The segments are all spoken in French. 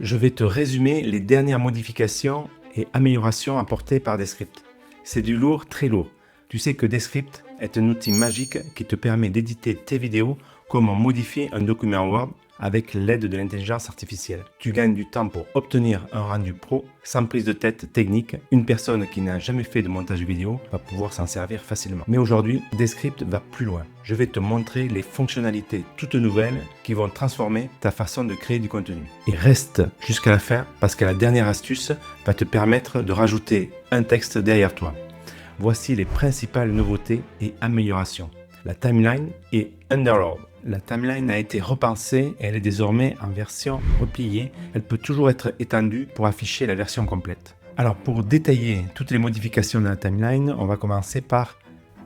Je vais te résumer les dernières modifications et améliorations apportées par Descript. C'est du lourd, très lourd. Tu sais que Descript est un outil magique qui te permet d'éditer tes vidéos comme modifier un document Word avec l'aide de l'intelligence artificielle. Tu gagnes du temps pour obtenir un rendu pro sans prise de tête technique. Une personne qui n'a jamais fait de montage vidéo va pouvoir s'en servir facilement. Mais aujourd'hui, Descript va plus loin. Je vais te montrer les fonctionnalités toutes nouvelles qui vont transformer ta façon de créer du contenu. Et reste jusqu'à la fin parce que la dernière astuce va te permettre de rajouter un texte derrière toi. Voici les principales nouveautés et améliorations. La timeline est Underlord. La timeline a été repensée et elle est désormais en version repliée. Elle peut toujours être étendue pour afficher la version complète. Alors pour détailler toutes les modifications de la timeline, on va commencer par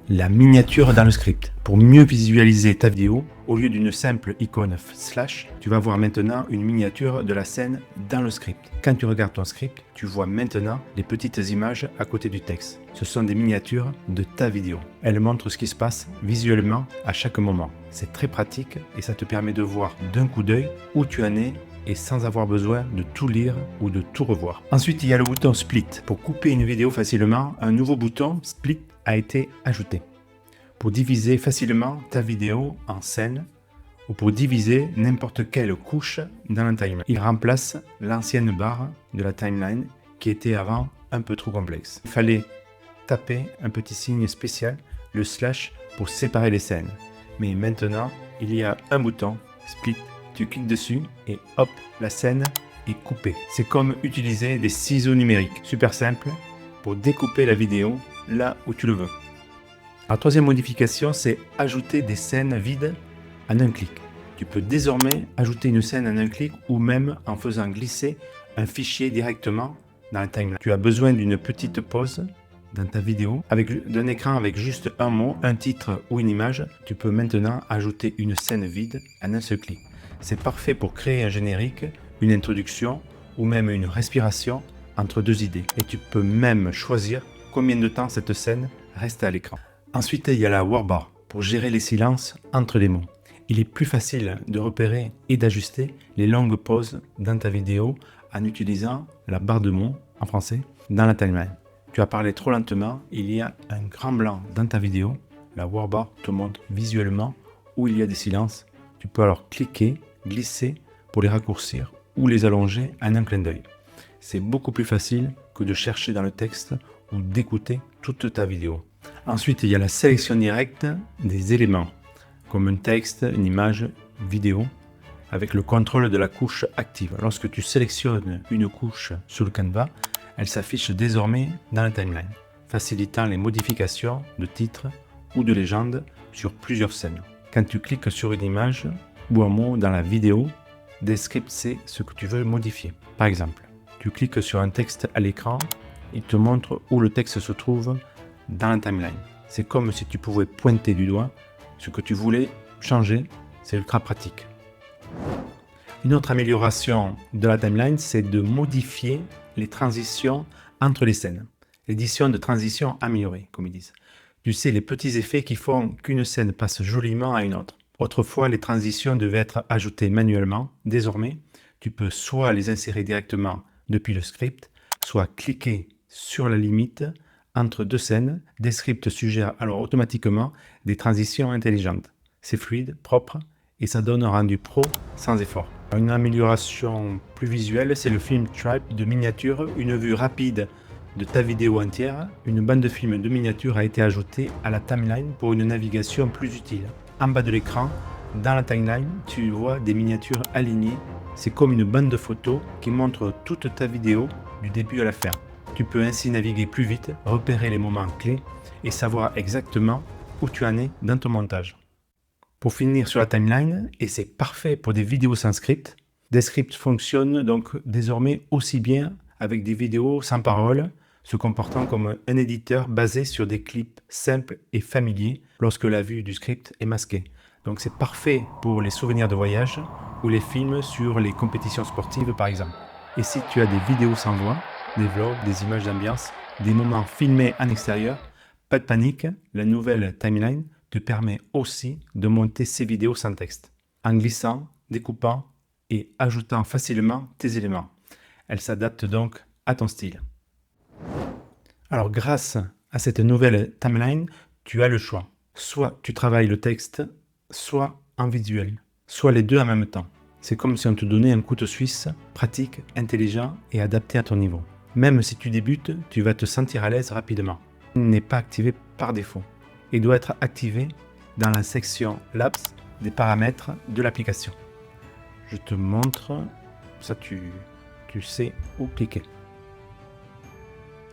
la miniature dans le script. Pour mieux visualiser ta vidéo, au lieu d'une simple icône slash, tu vas voir maintenant une miniature de la scène dans le script. Quand tu regardes ton script, tu vois maintenant les petites images à côté du texte. Ce sont des miniatures de ta vidéo. Elles montrent ce qui se passe visuellement à chaque moment. C'est très pratique et ça te permet de voir d'un coup d'œil où tu en es et sans avoir besoin de tout lire ou de tout revoir. Ensuite, il y a le bouton Split. Pour couper une vidéo facilement, un nouveau bouton Split a été ajouté. Pour diviser facilement ta vidéo en scènes ou pour diviser n'importe quelle couche dans la timeline. Il remplace l'ancienne barre de la timeline qui était avant un peu trop complexe. Il fallait taper un petit signe spécial, le slash, pour séparer les scènes. Mais maintenant, il y a un bouton Split. Tu cliques dessus et hop, la scène est coupée. C'est comme utiliser des ciseaux numériques. Super simple pour découper la vidéo là où tu le veux. La troisième modification, c'est ajouter des scènes vides en un clic. Tu peux désormais ajouter une scène en un clic ou même en faisant glisser un fichier directement dans la timeline. Tu as besoin d'une petite pause dans ta vidéo, d'un écran avec juste un mot, un titre ou une image. Tu peux maintenant ajouter une scène vide en un seul clic. C'est parfait pour créer un générique, une introduction ou même une respiration entre deux idées. Et tu peux même choisir combien de temps cette scène reste à l'écran. Ensuite, il y a la wordbar pour gérer les silences entre les mots. Il est plus facile de repérer et d'ajuster les longues pauses dans ta vidéo en utilisant la barre de mots en français dans la timeline. Tu as parlé trop lentement, il y a un grand blanc dans ta vidéo. La wordbar te montre visuellement où il y a des silences. Tu peux alors cliquer, glisser pour les raccourcir ou les allonger en un clin d'œil. C'est beaucoup plus facile que de chercher dans le texte ou d'écouter toute ta vidéo. Ensuite, il y a la sélection directe des éléments, comme un texte, une image, une vidéo, avec le contrôle de la couche active. Lorsque tu sélectionnes une couche sur le canevas, elle s'affiche désormais dans la timeline, facilitant les modifications de titres ou de légendes sur plusieurs scènes. Quand tu cliques sur une image ou un mot dans la vidéo, Descript sait ce que tu veux modifier. Par exemple, tu cliques sur un texte à l'écran, il te montre où le texte se trouve dans la timeline. C'est comme si tu pouvais pointer du doigt ce que tu voulais changer, c'est ultra pratique. Une autre amélioration de la timeline, c'est de modifier les transitions entre les scènes. L'édition de transition améliorée, comme ils disent. Tu sais, les petits effets qui font qu'une scène passe joliment à une autre. Autrefois, les transitions devaient être ajoutées manuellement. Désormais, tu peux soit les insérer directement depuis le script, soit cliquer sur la limite entre deux scènes. Descript suggère alors automatiquement des transitions intelligentes. C'est fluide, propre et ça donne un rendu pro sans effort. Une amélioration plus visuelle, c'est le film Stripe de miniature, une vue rapide de ta vidéo entière. Une bande de film de miniature a été ajoutée à la timeline pour une navigation plus utile. En bas de l'écran, dans la timeline, tu vois des miniatures alignées. C'est comme une bande de photos qui montre toute ta vidéo du début à la fin. Tu peux ainsi naviguer plus vite, repérer les moments clés et savoir exactement où tu en es dans ton montage. Pour finir sur la timeline, et c'est parfait pour des vidéos sans script, Descript fonctionne donc désormais aussi bien avec des vidéos sans parole, se comportant comme un éditeur basé sur des clips simples et familiers lorsque la vue du script est masquée. Donc c'est parfait pour les souvenirs de voyage ou les films sur les compétitions sportives par exemple. Et si tu as des vidéos sans voix, des vlogs, des images d'ambiance, des moments filmés en extérieur, pas de panique, la nouvelle timeline te permet aussi de monter ces vidéos sans texte, en glissant, découpant et ajoutant facilement tes éléments. Elle s'adapte donc à ton style. Alors grâce à cette nouvelle timeline, tu as le choix. Soit tu travailles le texte, soit en visuel, soit les deux en même temps. C'est comme si on te donnait un couteau suisse, pratique, intelligent et adapté à ton niveau. Même si tu débutes, tu vas te sentir à l'aise rapidement. Il n'est pas activé par défaut. Il doit être activé dans la section Labs des paramètres de l'application. Je te montre, ça tu sais où cliquer.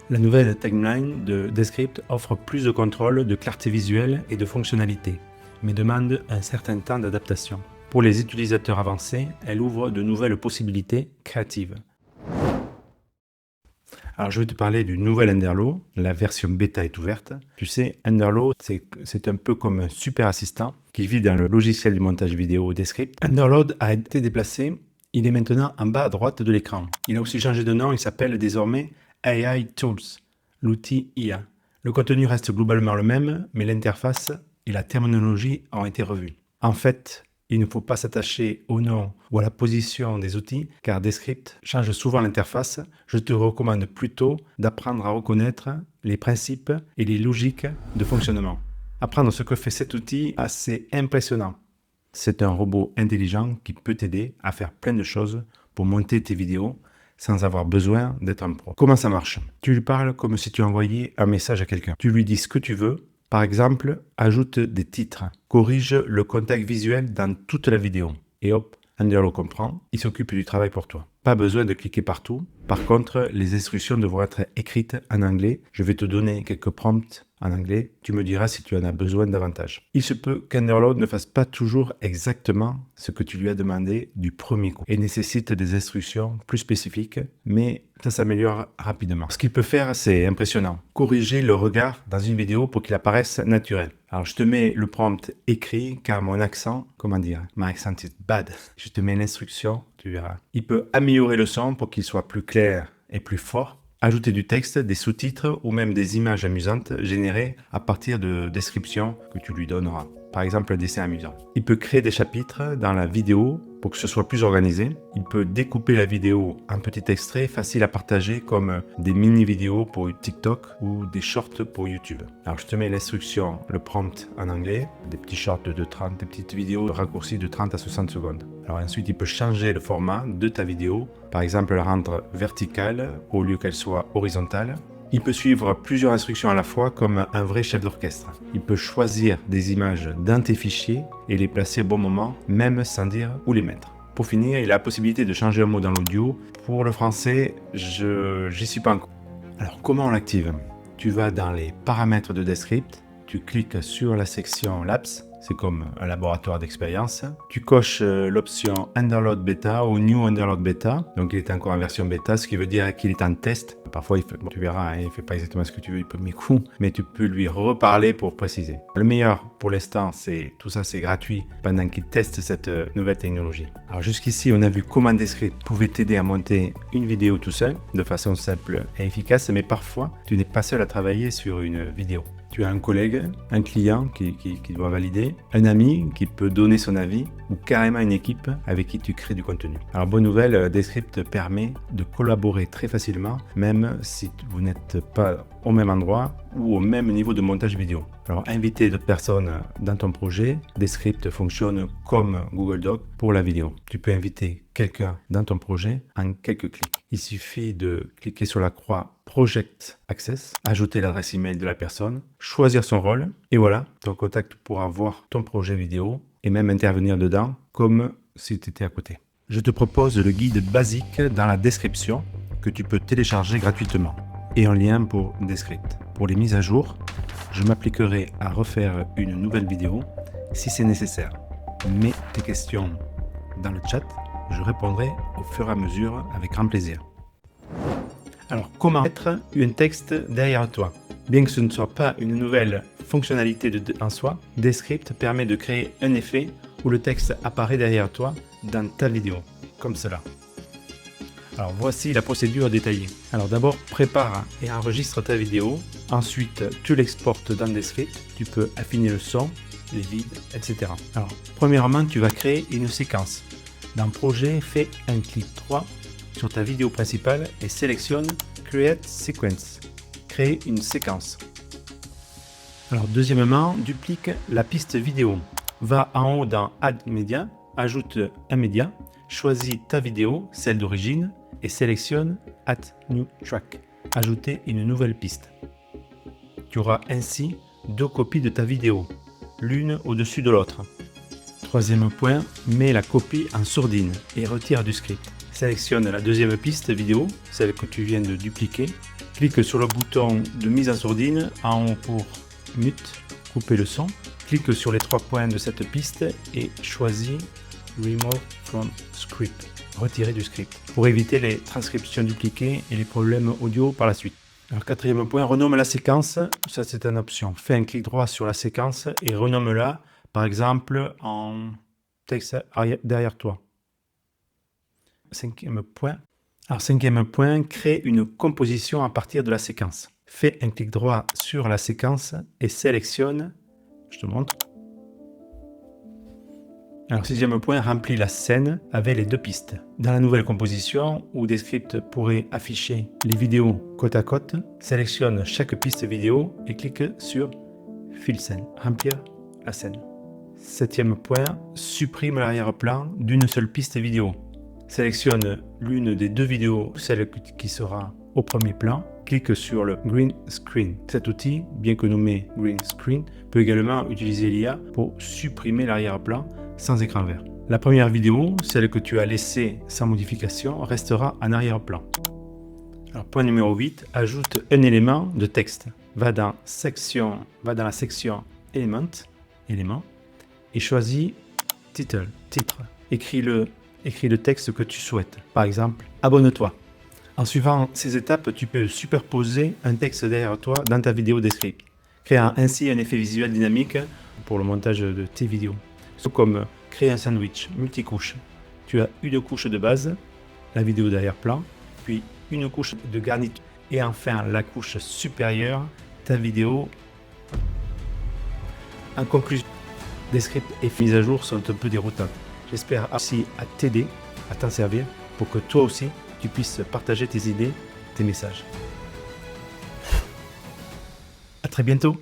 La nouvelle timeline de Descript offre plus de contrôle, de clarté visuelle et de fonctionnalité, mais demande un certain temps d'adaptation. Pour les utilisateurs avancés, elle ouvre de nouvelles possibilités créatives. Alors je vais te parler du nouvel Enderlo, la version bêta est ouverte. Tu sais, Enderlo, c'est un peu comme un super assistant qui vit dans le logiciel de montage vidéo Descript. Enderload a été déplacé, il est maintenant en bas à droite de l'écran. Il a aussi changé de nom, il s'appelle désormais AI Tools, l'outil IA. Le contenu reste globalement le même, mais l'interface et la terminologie ont été revues. En fait, il ne faut pas s'attacher au nom ou à la position des outils, car Descript change souvent l'interface. Je te recommande plutôt d'apprendre à reconnaître les principes et les logiques de fonctionnement. Apprendre ce que fait cet outil, assez impressionnant. C'est un robot intelligent qui peut t'aider à faire plein de choses pour monter tes vidéos sans avoir besoin d'être un pro. Comment ça marche? Tu lui parles comme si tu envoyais un message à quelqu'un. Tu lui dis ce que tu veux. Par exemple, ajoute des titres, corrige le contexte visuel dans toute la vidéo. Et hop, Enderlo comprend, il s'occupe du travail pour toi. Pas besoin de cliquer partout. Par contre, les instructions devront être écrites en anglais. Je vais te donner quelques prompts en anglais. Tu me diras si tu en as besoin davantage. Il se peut qu'Enderlo ne fasse pas toujours exactement ce que tu lui as demandé du premier coup et nécessite des instructions plus spécifiques, mais ça s'améliore rapidement. Ce qu'il peut faire, c'est impressionnant. Corriger le regard dans une vidéo pour qu'il apparaisse naturel. Alors, je te mets le prompt écrit car mon accent, my accent is bad. Je te mets l'instruction, tu verras. Il peut améliorer le son pour qu'il soit plus clair et plus fort. Ajouter du texte, des sous-titres ou même des images amusantes générées à partir de descriptions que tu lui donneras. Par exemple, un dessin amusant. Il peut créer des chapitres dans la vidéo pour que ce soit plus organisé. Il peut découper la vidéo en petits extraits faciles à partager comme des mini-vidéos pour TikTok ou des shorts pour YouTube. Alors je te mets l'instruction, le prompt en anglais, des petits shorts de 30, des petites vidéos raccourcies de 30 à 60 secondes. Alors ensuite, il peut changer le format de ta vidéo, par exemple la rendre verticale au lieu qu'elle soit horizontale. Il peut suivre plusieurs instructions à la fois comme un vrai chef d'orchestre. Il peut choisir des images dans tes fichiers et les placer au bon moment, même sans dire où les mettre. Pour finir, il a la possibilité de changer un mot dans l'audio. Pour le français, j'y suis pas encore. Alors comment on l'active? Tu vas dans les paramètres de Descript, tu cliques sur la section Labs, c'est comme un laboratoire d'expérience. Tu coches l'option Enderload Beta ou New Enderload Beta. Donc il est encore en version bêta, ce qui veut dire qu'il est en test. Parfois, tu verras, il ne fait pas exactement ce que tu veux, il peut mes coups, mais tu peux lui reparler pour préciser. Le meilleur pour l'instant, tout ça c'est gratuit pendant qu'il teste cette nouvelle technologie. Alors jusqu'ici, on a vu comment Descript pouvait t'aider à monter une vidéo tout seul, de façon simple et efficace, mais parfois, tu n'es pas seul à travailler sur une vidéo. Tu as un collègue, un client qui doit valider, un ami qui peut donner son avis ou carrément une équipe avec qui tu crées du contenu. Alors bonne nouvelle, Descript permet de collaborer très facilement, même si vous n'êtes pas au même endroit ou au même niveau de montage vidéo. Alors inviter d'autres personnes dans ton projet, Descript fonctionne comme Google Doc pour la vidéo. Tu peux inviter quelqu'un dans ton projet en quelques clics. Il suffit de cliquer sur la croix Project Access, ajouter l'adresse email de la personne, choisir son rôle et voilà, ton contact pourra voir ton projet vidéo et même intervenir dedans comme si tu étais à côté. Je te propose le guide basique dans la description que tu peux télécharger gratuitement et un lien pour Descript. Pour les mises à jour, je m'appliquerai à refaire une nouvelle vidéo si c'est nécessaire. Mets tes questions dans le chat, je répondrai au fur et à mesure avec grand plaisir. Alors, comment mettre un texte derrière toi? Bien que ce ne soit pas une nouvelle fonctionnalité en soi, Descript permet de créer un effet où le texte apparaît derrière toi dans ta vidéo, comme cela. Alors voici la procédure détaillée. Alors d'abord, prépare et enregistre ta vidéo. Ensuite, tu l'exportes dans Descript. Tu peux affiner le son, les vides, etc. Alors, premièrement, tu vas créer une séquence. Dans Projet, fais un clic droit sur ta vidéo principale et sélectionne Create Sequence, créer une séquence. Alors deuxièmement, duplique la piste vidéo. Va en haut dans Add Media, ajoute un média, choisis ta vidéo, celle d'origine, et sélectionne Add New Track, ajouter une nouvelle piste. Tu auras ainsi deux copies de ta vidéo, l'une au-dessus de l'autre. Troisième point, mets la copie en sourdine et retire du script. Sélectionne la deuxième piste vidéo, celle que tu viens de dupliquer. Clique sur le bouton de mise en sourdine en haut pour Mute, couper le son. Clique sur les trois points de cette piste et choisis Remove from Script, retirer du script, pour éviter les transcriptions dupliquées et les problèmes audio par la suite. Alors quatrième point, renomme la séquence, ça c'est une option. Fais un clic droit sur la séquence et renomme-la, par exemple en texte derrière toi. Cinquième point, crée une composition à partir de la séquence. Fais un clic droit sur la séquence et sélectionne, je te montre. Alors sixième point, remplis la scène avec les deux pistes. Dans la nouvelle composition, où Descript pourrait afficher les vidéos côte à côte, sélectionne chaque piste vidéo et clique sur Fill Scene, remplir la scène. Septième point, supprime l'arrière-plan d'une seule piste vidéo. Sélectionne l'une des deux vidéos, celle qui sera au premier plan, clique sur le Green Screen. Cet outil, bien que nommé Green Screen, peut également utiliser l'IA pour supprimer l'arrière-plan sans écran vert. La première vidéo, celle que tu as laissée sans modification, restera en arrière-plan. Alors, point numéro 8, ajoute un élément de texte. Va dans la section éléments, et choisis titre. Écris le texte que tu souhaites. Par exemple, abonne-toi. En suivant ces étapes, tu peux superposer un texte derrière toi dans ta vidéo Descript, créant ainsi un effet visuel dynamique pour le montage de tes vidéos. Tout comme créer un sandwich multicouche. Tu as une couche de base, la vidéo d'arrière-plan, puis une couche de garniture et enfin la couche supérieure, ta vidéo. En conclusion, Descript et mise à jour sont un peu déroutantes. J'espère aussi à t'aider, à t'en servir pour que toi aussi tu puisses partager tes idées, tes messages. À très bientôt.